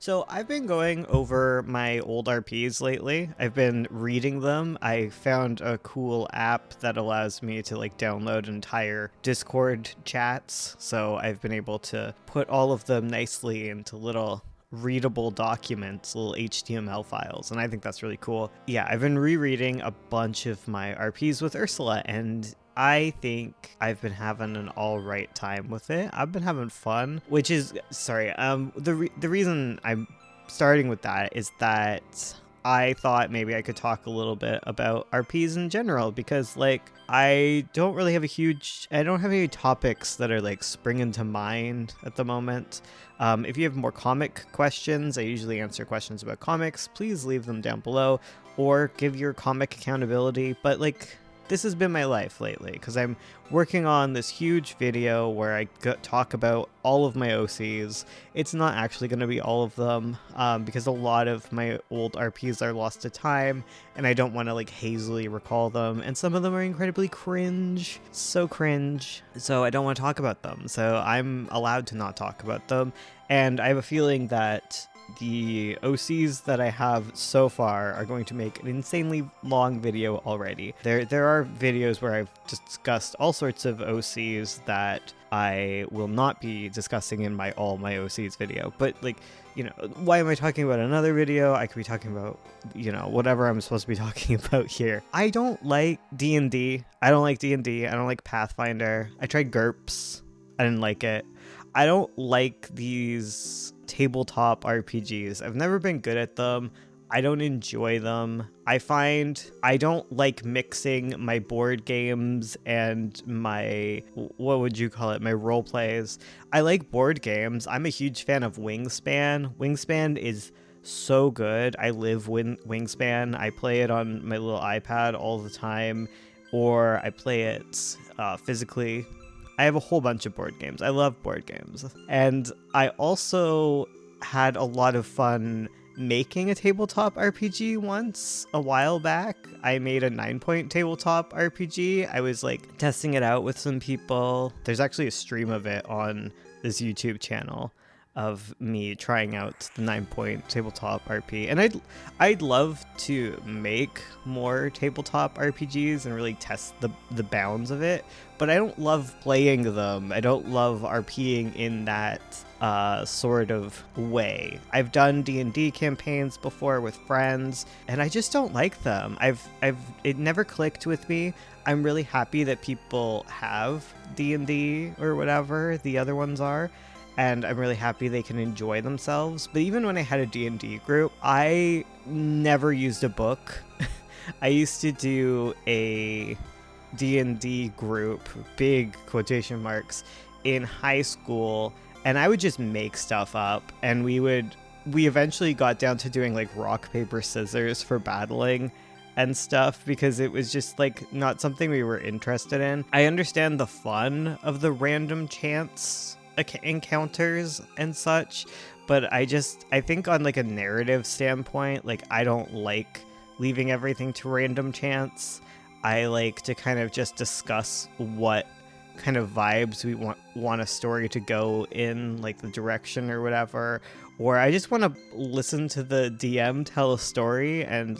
So I've been going over my old RPs lately. I've been reading them. I found a cool app that allows me to download entire Discord chats. So I've been able to put all of them nicely into little readable documents, little HTML files, and I think that's really cool. Yeah, I've been rereading a bunch of my RPs with Ursula, and I think I've been having an all right time with it. I've been having fun, which is the reason I'm starting with that is that I thought maybe I could talk a little bit about RPs in general because I don't have any topics that are springing to mind at the moment. If you have more comic questions, I usually answer questions about comics. Please leave them down below or give your comic accountability. But this has been my life lately because I'm working on this huge video where I talk about all of my OCs. It's not actually going to be all of them because a lot of my old RPs are lost to time and I don't want to hazily recall them. And some of them are incredibly cringe, so cringe. So I don't want to talk about them. So I'm allowed to not talk about them. And I have a feeling that the OCs that I have so far are going to make an insanely long video already. There are videos where I've discussed all sorts of OCs that I will not be discussing in all my OCs video. But why am I talking about another video? I could be talking about, whatever I'm supposed to be talking about here. I don't like D&D. I don't like D&D. I don't like Pathfinder. I tried GURPS. I didn't like it. I don't like these tabletop RPGs. I've never been good at them. I don't enjoy them. I find I don't like mixing my board games and my, what would you call it, my role plays. I like board games. I'm a huge fan of Wingspan. Wingspan is so good. I live Wingspan. I play it on my little iPad all the time, or I play it physically. I have a whole bunch of board games. I love board games. And I also had a lot of fun making a tabletop RPG once a while back. I made a 9-point tabletop RPG. I was testing it out with some people. There's actually a stream of it on this YouTube channel of me trying out the 9-point tabletop RP. And I'd love to make more tabletop RPGs and really test the bounds of it, but I don't love playing them. I don't love RPing in that sort of way. I've done D&D campaigns before with friends, and I just don't like them. It never clicked with me. I'm really happy that people have D&D or whatever the other ones are, and I'm really happy they can enjoy themselves. But even when I had a D&D group, I never used a book. I used to do a D&D group, big quotation marks, in high school, and I would just make stuff up, and we eventually got down to doing rock, paper, scissors for battling and stuff because it was just not something we were interested in. I understand the fun of the random chance encounters and such, but I think on a narrative standpoint, I don't like leaving everything to random chance. I like to kind of just discuss what kind of vibes we want a story to go in, the direction or whatever, or I just want to listen to the DM tell a story, and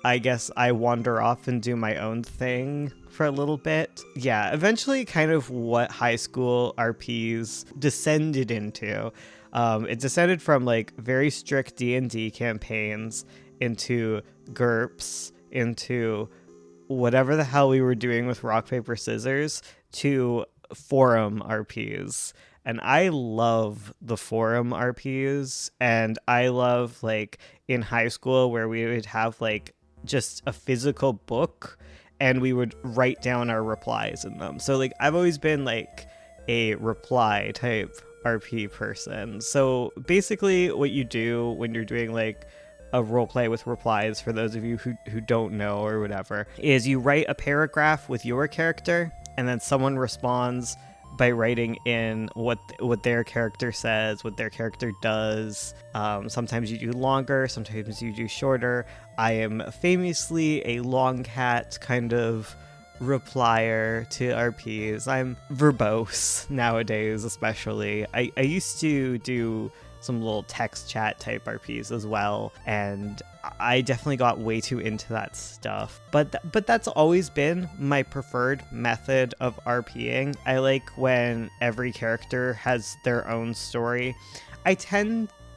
I guess I wander off and do my own thing for a little bit. Yeah, eventually kind of what high school RPs descended into. It descended from very strict D&D campaigns into GURPS, into whatever the hell we were doing with rock, paper, scissors, to forum RPs. And I love the forum RPs, and I love in high school where we would have just a physical book and we would write down our replies in them. So I've always been a reply type RP person. So basically what you do when you're doing a roleplay with replies, for those of you who don't know or whatever, is you write a paragraph with your character, and then someone responds by writing in what their character says, what their character does. Sometimes you do longer, sometimes you do shorter. I am famously a long cat kind of replier to RPs. I'm verbose nowadays, especially. I used to do some little text chat type RPs as well, and I definitely got way too into that stuff. But that's always been my preferred method of RPing. I like when every character has their own story.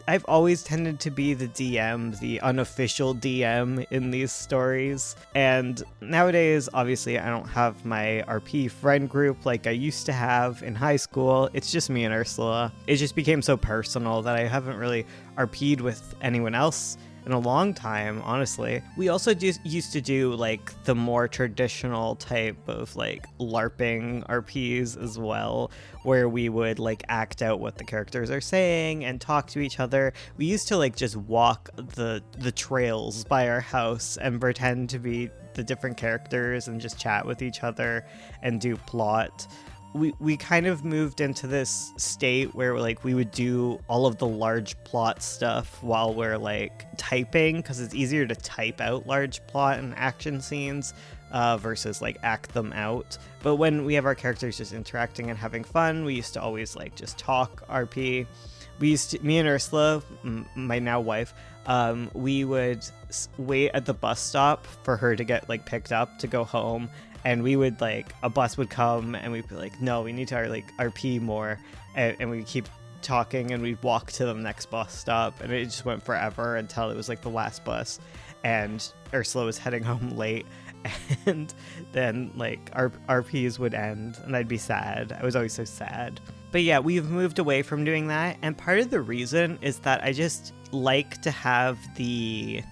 I've always tended to be the DM, the unofficial DM in these stories. And nowadays, obviously, I don't have my RP friend group like I used to have in high school. It's just me and Ursula. It just became so personal that I haven't really RP'd with anyone else in a long time, honestly. We also just used to do like the more traditional type of like LARPing RPs as well, where we would like act out what the characters are saying and talk to each other. We used to like just walk the trails by our house and pretend to be the different characters and just chat with each other and do plot. We kind of moved into this state where like we would do all of the large plot stuff while we're like typing, because it's easier to type out large plot and action scenes versus like act them out. But when we have our characters just interacting and having fun, we used to always like just talk RP. Me and Ursula, my now wife, we would wait at the bus stop for her to get like picked up to go home. And we would like, a bus would come and we'd be like, no, we need to like RP more. And we'd keep talking and we'd walk to the next bus stop. And it just went forever until it was like the last bus. And Ursula was heading home late. And then like our RPs would end and I'd be sad. I was always so sad. But yeah, we've moved away from doing that. And part of the reason is that I just like to have the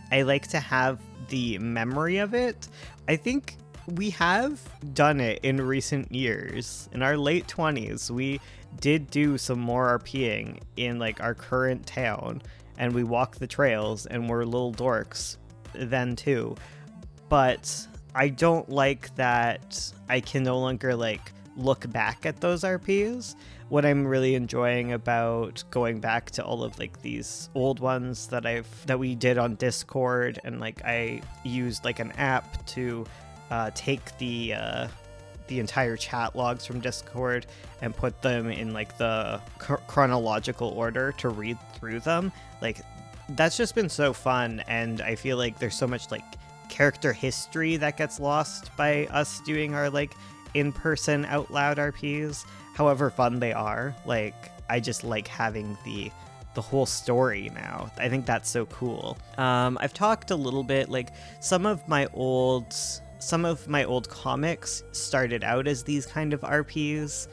memory of it. I think we have done it in recent years. In our late 20s, we did do some more RPing in like our current town, and we walked the trails and we're little dorks then too. But I don't like that I can no longer like look back at those RPs. What I'm really enjoying about going back to all of like these old ones that we did on Discord, and like I used like an app to take the entire chat logs from Discord and put them in like the chronological order to read through them. Like that's just been so fun, and I feel like there's so much like character history that gets lost by us doing our like in-person out loud RPs, however fun they are. Like I just like having the whole story now. I think that's so cool. I've talked a little bit, like some of my old comics started out as these kind of RPs,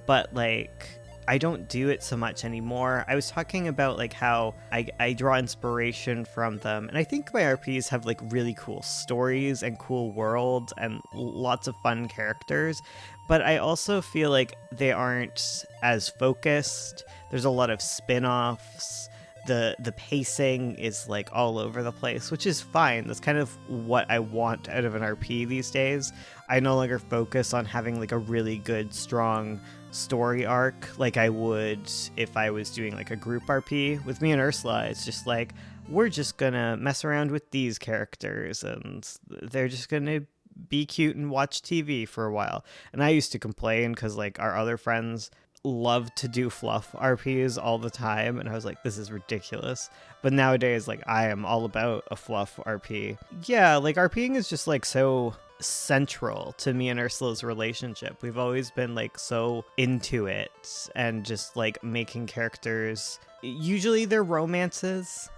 but like I don't do it so much anymore. I was talking about like how I draw inspiration from them, and I think my RPs have like really cool stories and cool worlds and lots of fun characters, but I also feel like they aren't as focused. There's a lot of spin-offs. The pacing is like all over the place, which is fine. That's kind of what I want out of an RP these days. I no longer focus on having like a really good, strong story arc like I would if I was doing like a group RP. With me and Ursula, it's just like, we're just gonna mess around with these characters and they're just gonna be cute and watch TV for a while. And I used to complain because like our other friends love to do fluff RPs all the time, and I was like, this is ridiculous. But nowadays, like, I am all about a fluff RP. Yeah, like RPing is just like so central to me and Ursula's relationship. We've always been like so into it and just like making characters. Usually they're romances.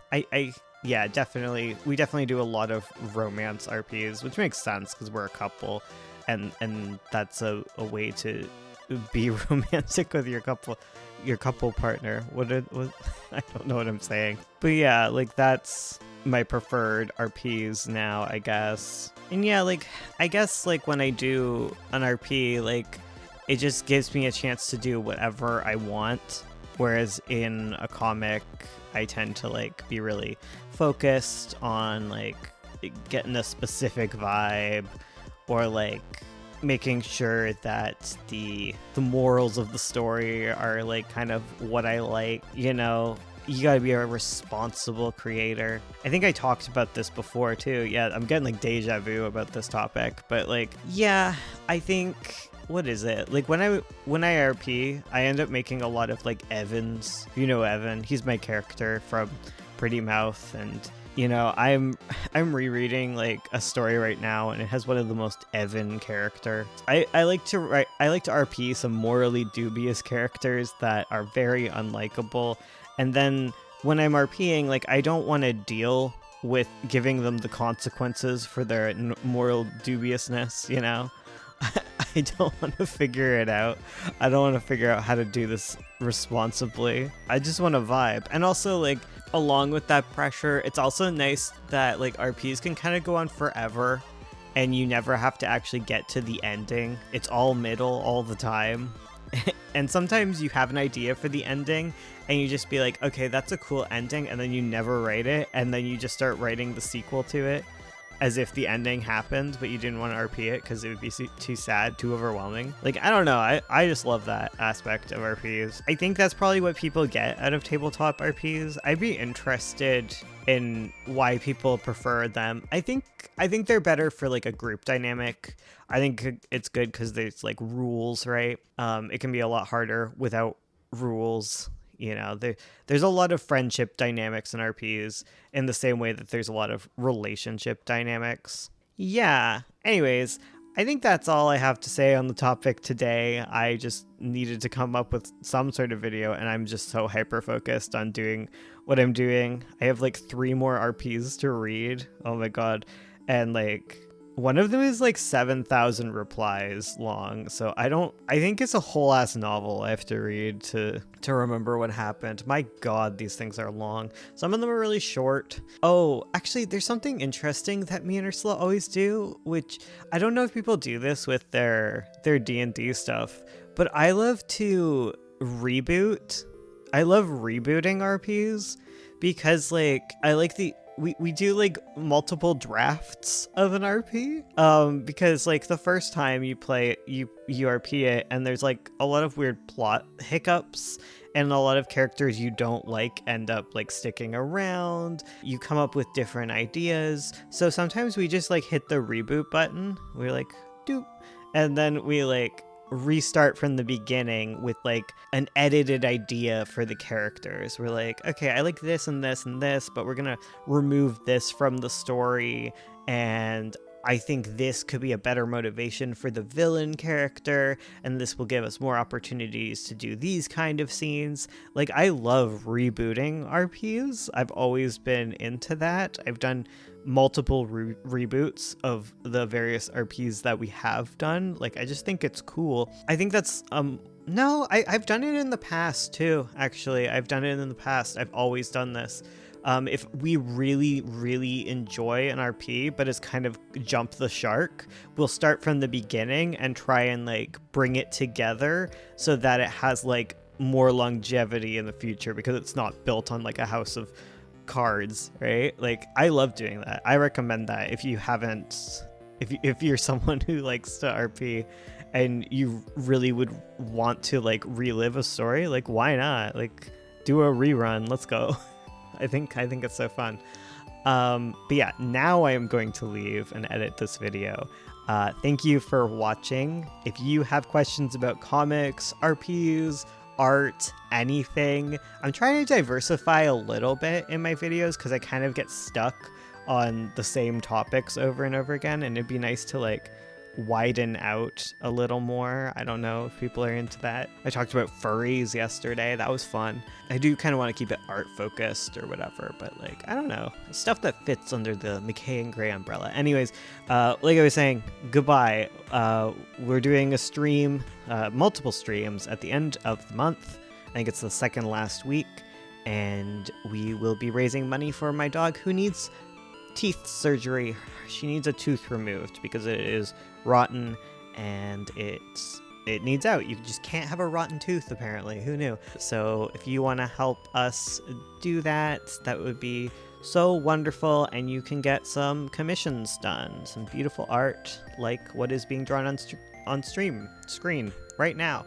Yeah, definitely. We definitely do a lot of romance RPs, which makes sense because we're a couple, and that's a way to be romantic with your couple partner. What I don't know what I'm saying, but yeah, like that's my preferred RPs now, I guess. And yeah, like I guess like when I do an RP, like it just gives me a chance to do whatever I want, whereas in a comic I tend to like be really focused on like getting a specific vibe, or like making sure that the morals of the story are like kind of what I like. You know, you gotta be a responsible creator. I think I talked about this before too. Yeah, I'm getting like deja vu about this topic, but like, yeah, I think what is it? Like when I RP, I end up making a lot of like Evans. You know Evan, he's my character from Pretty Mouth, and you know, I'm rereading like a story right now, and it has one of the most Evan character. I like to RP some morally dubious characters that are very unlikable, and then when I'm RPing, like I don't want to deal with giving them the consequences for their moral dubiousness, you know? I don't want to figure it out. I don't want to figure out how to do this responsibly. I just want to vibe. And also, like, along with that pressure, it's also nice that, like, RPs can kind of go on forever and you never have to actually get to the ending. It's all middle all the time. And sometimes you have an idea for the ending and you just be like, okay, that's a cool ending, and then you never write it, and then you just start writing the sequel to it as if the ending happened, but you didn't want to RP it because it would be too sad, too overwhelming. Like, I don't know. I just love that aspect of RPs. I think that's probably what people get out of tabletop RPs. I'd be interested in why people prefer them. I think they're better for like a group dynamic. I think it's good because there's like rules, right? It can be a lot harder without rules. You know, there's a lot of friendship dynamics in RPs in the same way that there's a lot of relationship dynamics. Yeah. Anyways, I think that's all I have to say on the topic today. I just needed to come up with some sort of video, and I'm just so hyper focused on doing what I'm doing. I have like 3 more RPs to read. Oh my god. And like one of them is like 7,000 replies long, so I think it's a whole ass novel I have to read to remember what happened. My god, these things are long. Some of them are really short. Oh, actually, there's something interesting that me and Ursula always do, which I don't know if people do this with their D&D stuff, but I love to reboot. I love rebooting RPs because like I like we do like multiple drafts of an RP because like the first time you play you RP it, and there's like a lot of weird plot hiccups and a lot of characters you don't like end up like sticking around. You come up with different ideas, so sometimes we just like hit the reboot button. We're like doop, and then we like restart from the beginning with like an edited idea for the characters. We're like, okay, I like this and this and this, but we're gonna remove this from the story, and I think this could be a better motivation for the villain character, and this will give us more opportunities to do these kind of scenes. Like, I love rebooting RPs. I've always been into that. I've done multiple reboots of the various RPs that we have done. Like, I just think it's cool. I think that's no, I've done it in the past too, actually. I've done it in the past. I've always done this. If we really, really enjoy an RP, but it's kind of jump the shark, we'll start from the beginning and try and like bring it together so that it has like more longevity in the future, because it's not built on like a house of cards, right? Like, I love doing that. I recommend that if you haven't, if you're someone who likes to RP and you really would want to like relive a story, like why not? Like, do a rerun. Let's go. I think it's so fun. But yeah, now I am going to leave and edit this video. Thank you for watching. If you have questions about comics, RPs, art, anything, I'm trying to diversify a little bit in my videos because I kind of get stuck on the same topics over and over again, and it'd be nice to like widen out a little more. I don't know if people are into that. I talked about furries yesterday. That was fun. I do kind of want to keep it art focused or whatever, but like, I don't know, stuff that fits under the McKay and Gray umbrella. Anyways, like I was saying, goodbye. We're doing a stream, multiple streams at the end of the month. I think it's the second last week, and we will be raising money for my dog who needs teeth surgery. She needs a tooth removed because it is rotten and it needs out. You just can't have a rotten tooth, apparently. Who knew? So if you want to help us do that, that would be so wonderful, and you can get some commissions done, some beautiful art like what is being drawn on screen right now.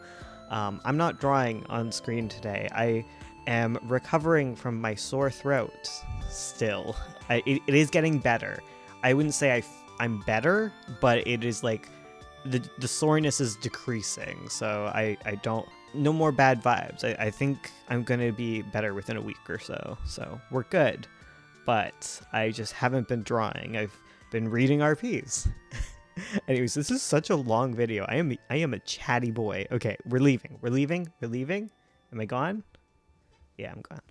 I'm not drawing on screen today. I am recovering from my sore throat still. It is getting better. I wouldn't say I'm better, but it is like the soreness is decreasing, so I don't, no more bad vibes. I think I'm gonna be better within a week or so, so we're good. But I just haven't been drawing. I've been reading RPs. Anyways, this is such a long video. I am a chatty boy. Okay, we're leaving. Am I gone? Yeah, I'm gone.